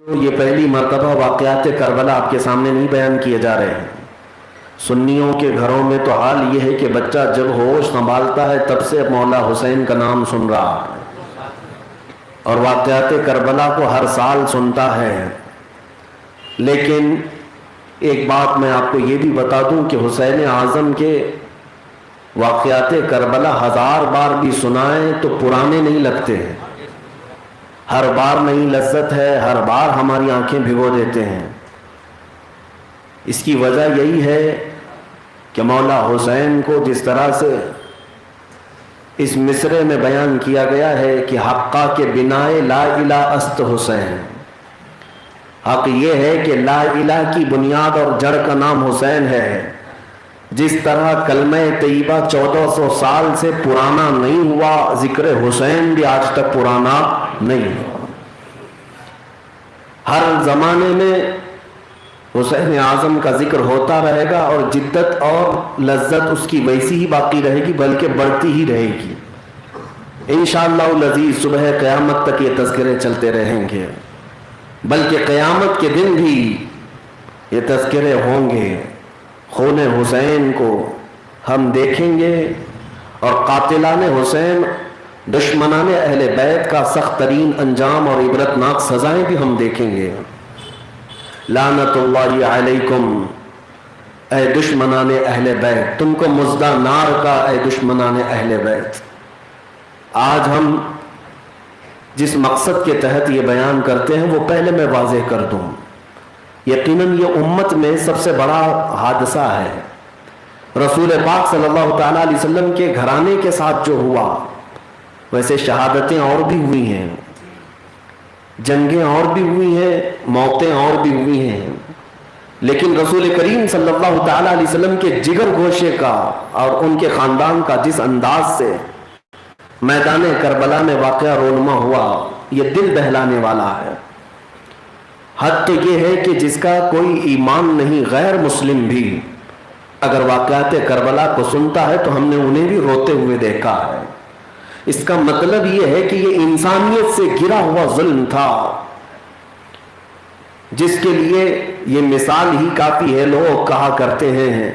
یہ پہلی مرتبہ واقعات کربلا آپ کے سامنے نہیں بیان کیے جا رہے ہیں۔ سنیوں کے گھروں میں تو حال یہ ہے کہ بچہ جب ہوش سنبھالتا ہے تب سے مولا حسین کا نام سن رہا ہے اور واقعات کربلا کو ہر سال سنتا ہے۔ لیکن ایک بات میں آپ کو یہ بھی بتا دوں کہ حسین اعظم کے واقعات کربلا 1000 بار بھی سنائیں تو پرانے نہیں لگتے ہیں۔ ہر بار نئی لذت ہے، ہر بار ہماری آنکھیں بھگو دیتے ہیں۔ اس کی وجہ یہی ہے کہ مولا حسین کو جس طرح سے اس مصرعے میں بیان کیا گیا ہے کہ حقہ کے بنائے لا الہ است حسین، حق یہ ہے کہ لا الہ کی بنیاد اور جڑ کا نام حسین ہے۔ جس طرح کلمہ طیبہ 1400 سال سے پرانا نہیں ہوا، ذکر حسین بھی آج تک پرانا نہیں ہوا۔ ہر زمانے میں حسین اعظم کا ذکر ہوتا رہے گا اور جدت اور لذت اس کی ویسی ہی باقی رہے گی، بلکہ بڑھتی ہی رہے گی۔ انشاءاللہ العزیز صبح قیامت تک یہ تذکرے چلتے رہیں گے، بلکہ قیامت کے دن بھی یہ تذکرے ہوں گے۔ خون حسین کو ہم دیکھیں گے اور قاتلان حسین، دشمنان اہل بیت کا سخت ترین انجام اور عبرتناک سزائیں بھی ہم دیکھیں گے۔ لعنت اللہ علیکم اے دشمنان اہل بیت، تم کو مزدہ نار کا اے دشمنان اہل بیت۔ آج ہم جس مقصد کے تحت یہ بیان کرتے ہیں وہ پہلے میں واضح کر دوں۔ یقیناً یہ امت میں سب سے بڑا حادثہ ہے۔ رسول پاک صلی اللہ تعالیٰ علیہ وسلم کے گھرانے کے ساتھ جو ہوا، ویسے شہادتیں اور بھی ہوئی ہیں، جنگیں اور بھی ہوئی ہیں، موتیں اور بھی ہوئی ہیں، لیکن رسول کریم صلی اللہ تعالیٰ علیہ وسلم کے جگر گوشے کا اور ان کے خاندان کا جس انداز سے میدان کربلا میں واقعہ رونما ہوا، یہ دل دہلانے والا ہے۔ حد تو یہ ہے کہ جس کا کوئی ایمان نہیں، غیر مسلم بھی اگر واقعات کربلا کو سنتا ہے تو ہم نے انہیں بھی روتے ہوئے دیکھا ہے۔ اس کا مطلب یہ ہے کہ یہ انسانیت سے گرا ہوا ظلم تھا، جس کے لیے یہ مثال ہی کافی ہے۔ لوگ کہا کرتے ہیں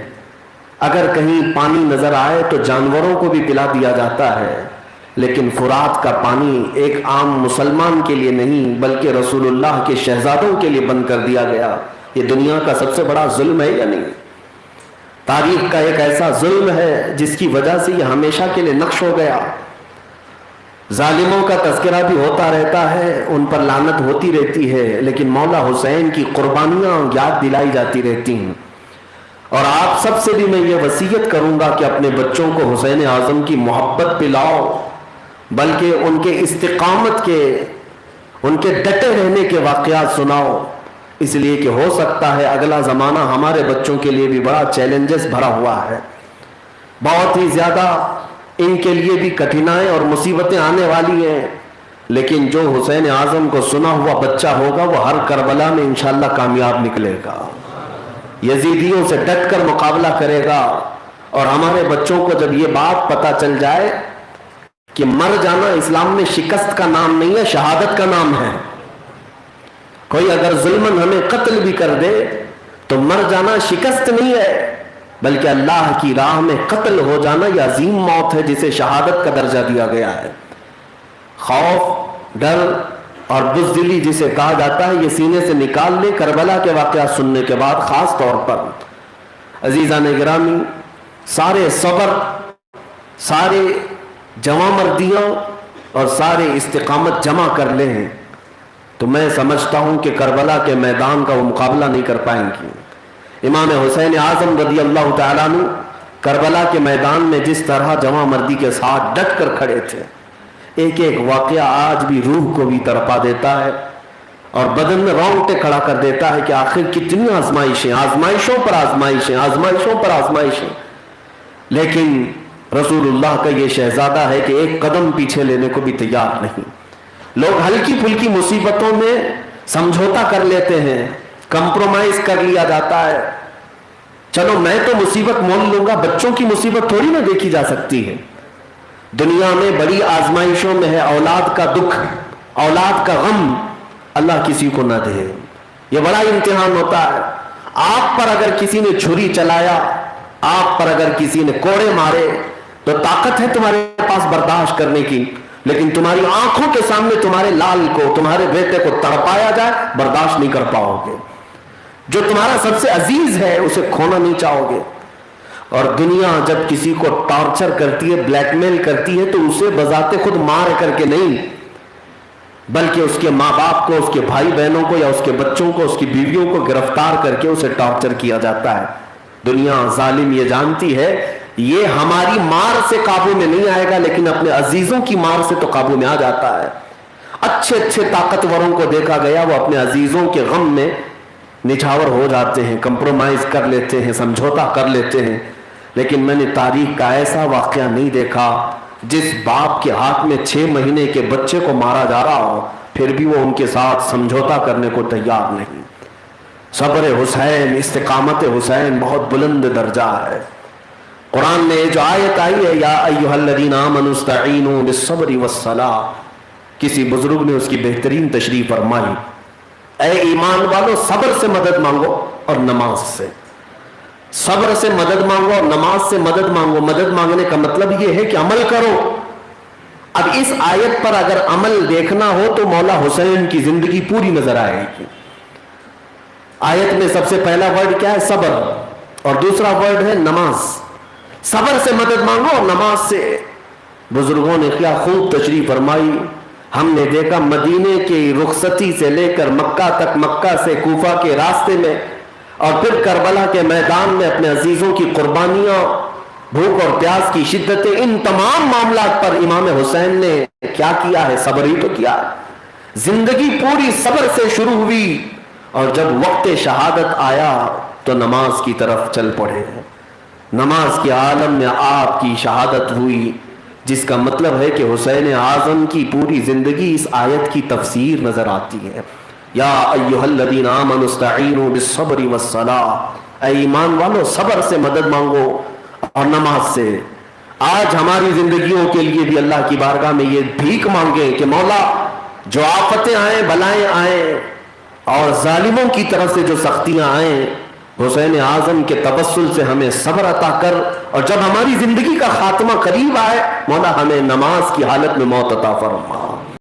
اگر کہیں پانی نظر آئے تو جانوروں کو بھی پلا دیا جاتا ہے، لیکن فرات کا پانی ایک عام مسلمان کے لیے نہیں بلکہ رسول اللہ کے شہزادوں کے لیے بند کر دیا گیا۔ یہ دنیا کا سب سے بڑا ظلم ہے یا نہیں؟ تاریخ کا ایک ایسا ظلم ہے جس کی وجہ سے یہ ہمیشہ کے لیے نقش ہو گیا۔ ظالموں کا تذکرہ بھی ہوتا رہتا ہے، ان پر لعنت ہوتی رہتی ہے، لیکن مولا حسین کی قربانیاں یاد دلائی جاتی رہتی ہیں۔ اور آپ سب سے بھی میں یہ وصیت کروں گا کہ اپنے بچوں کو حسین اعظم کی محبت پلاؤ، بلکہ ان کے استقامت کے، ان کے ڈٹے رہنے کے واقعات سناؤ، اس لیے کہ ہو سکتا ہے اگلا زمانہ ہمارے بچوں کے لیے بھی بڑا چیلنجز بھرا ہوا ہے، بہت ہی زیادہ ان کے لیے بھی کٹھنائیں اور مصیبتیں آنے والی ہیں، لیکن جو حسین اعظم کو سنا ہوا بچہ ہوگا وہ ہر کربلا میں انشاءاللہ کامیاب نکلے گا، یزیدیوں سے ڈٹ کر مقابلہ کرے گا۔ اور ہمارے بچوں کو جب یہ بات پتہ چل جائے کہ مر جانا اسلام میں شکست کا نام نہیں ہے، شہادت کا نام ہے۔ کوئی اگر ظلمن ہمیں قتل بھی کر دے تو مر جانا شکست نہیں ہے، بلکہ اللہ کی راہ میں قتل ہو جانا یہ عظیم موت ہے جسے شہادت کا درجہ دیا گیا ہے۔ خوف، ڈر اور بزدلی جسے کہا جاتا ہے، یہ سینے سے نکال لے کربلا کے واقعات سننے کے بعد۔ خاص طور پر عزیزان گرامی، سارے صبر، سارے جمع مردیاں اور سارے استقامت جمع کر لیں تو میں سمجھتا ہوں کہ کربلا کے میدان کا وہ مقابلہ نہیں کر پائیں گی۔ امام حسین اعظم رضی اللہ تعالیٰ عنہ کربلا کے میدان میں جس طرح جمع مردی کے ساتھ ڈٹ کر کھڑے تھے، ایک ایک واقعہ آج بھی روح کو بھی تڑپا دیتا ہے اور بدن میں رونگٹے کھڑا کر دیتا ہے کہ آخر کتنی آزمائشیں، آزمائشوں پر آزمائشیں، آزمائشوں پر آزمائشیں، لیکن رسول اللہ کا یہ شہزادہ ہے کہ ایک قدم پیچھے لینے کو بھی تیار نہیں۔ لوگ ہلکی پھلکی مصیبتوں میں سمجھوتا کر لیتے ہیں، کمپرومائز کر لیا جاتا ہے، چلو میں تو مصیبت مول لوں گا، بچوں کی مصیبت تھوڑی نہ دیکھی جا سکتی ہے۔ دنیا میں بڑی آزمائشوں میں ہے اولاد کا دکھ، اولاد کا غم، اللہ کسی کو نہ دے. یہ بڑا امتحان ہوتا ہے. آپ پر اگر کسی نے چھری چلایا, آپ پر اگر کسی نے کوڑے مارے, تو طاقت ہے تمہارے پاس برداشت کرنے کی, لیکن تمہاری آنکھوں کے سامنے تمہارے لال کو, تمہارے بیٹے کو تڑپایا جائے, برداشت نہیں کر پاؤ گے. جو تمہارا سب سے عزیز ہے اسے کھونا نہیں چاہو گے. اور دنیا جب کسی کو ٹارچر کرتی ہے, بلیک میل کرتی ہے, تو اسے بذات خود مار کر کے نہیں, بلکہ اس کے ماں باپ کو, اس کے بھائی بہنوں کو, یا اس کے بچوں کو, اس کی بیویوں کو گرفتار کر کے اسے ٹارچر کیا جاتا ہے. دنیا ظالم یہ جانتی ہے یہ ہماری مار سے قابو میں نہیں آئے گا, لیکن اپنے عزیزوں کی مار سے تو قابو میں آ جاتا ہے. اچھے اچھے طاقتوروں کو دیکھا گیا وہ اپنے عزیزوں کے غم میں نچھاور ہو جاتے ہیں, کمپرومائز کر لیتے ہیں, سمجھوتا کر لیتے ہیں. لیکن میں نے تاریخ کا ایسا واقعہ نہیں دیکھا جس باپ کے ہاتھ میں 6 مہینے کے بچے کو مارا جا رہا ہو پھر بھی وہ ان کے ساتھ سمجھوتا کرنے کو تیار نہیں. صبر حسین, استقامت حسین بہت بلند درجہ ہے. قرآن نے جو آیت آئی ہے یا ایھا الذین آمنوا استعینوا بالصبر والصلاۃ, کسی بزرگ نے اس کی بہترین تشریح فرمائی, اے ایمان والو صبر سے مدد مانگو اور نماز سے. صبر سے مدد مانگو اور نماز سے مدد مانگو. مدد مانگنے کا مطلب یہ ہے کہ عمل کرو. اب اس آیت پر اگر عمل دیکھنا ہو تو مولا حسین کی زندگی پوری نظر آئے گی. آیت میں سب سے پہلا ورڈ کیا ہے؟ صبر, اور دوسرا ورڈ ہے نماز. صبر سے مدد مانگو اور نماز سے. بزرگوں نے کیا خوب تشریح فرمائی. ہم نے دیکھا مدینے کی رخصتی سے لے کر مکہ تک, مکہ سے کوفہ کے راستے میں, اور پھر کربلا کے میدان میں اپنے عزیزوں کی قربانیاں, بھوک اور پیاس کی شدتیں, ان تمام معاملات پر امام حسین نے کیا کیا ہے؟ صبر ہی تو کیا ہے. زندگی پوری صبر سے شروع ہوئی, اور جب وقت شہادت آیا تو نماز کی طرف چل پڑے. نماز کے عالم میں آپ کی شہادت ہوئی, جس کا مطلب ہے کہ حسین اعظم کی پوری زندگی اس آیت کی تفسیر نظر آتی ہے. یا ایھا الذین آمنوا استعینوا بالصبر والصلاۃ, اے ایمان والو صبر سے مدد مانگو اور نماز سے. آج ہماری زندگیوں کے لیے بھی اللہ کی بارگاہ میں یہ بھیک مانگیں کہ مولا جو آفتیں آئیں, بلائیں آئیں, اور ظالموں کی طرف سے جو سختیاں آئیں, حسین اعظم کے توسل سے ہمیں صبر عطا کر, اور جب ہماری زندگی کا خاتمہ قریب آئے مولا ہمیں نماز کی حالت میں موت عطا فرما.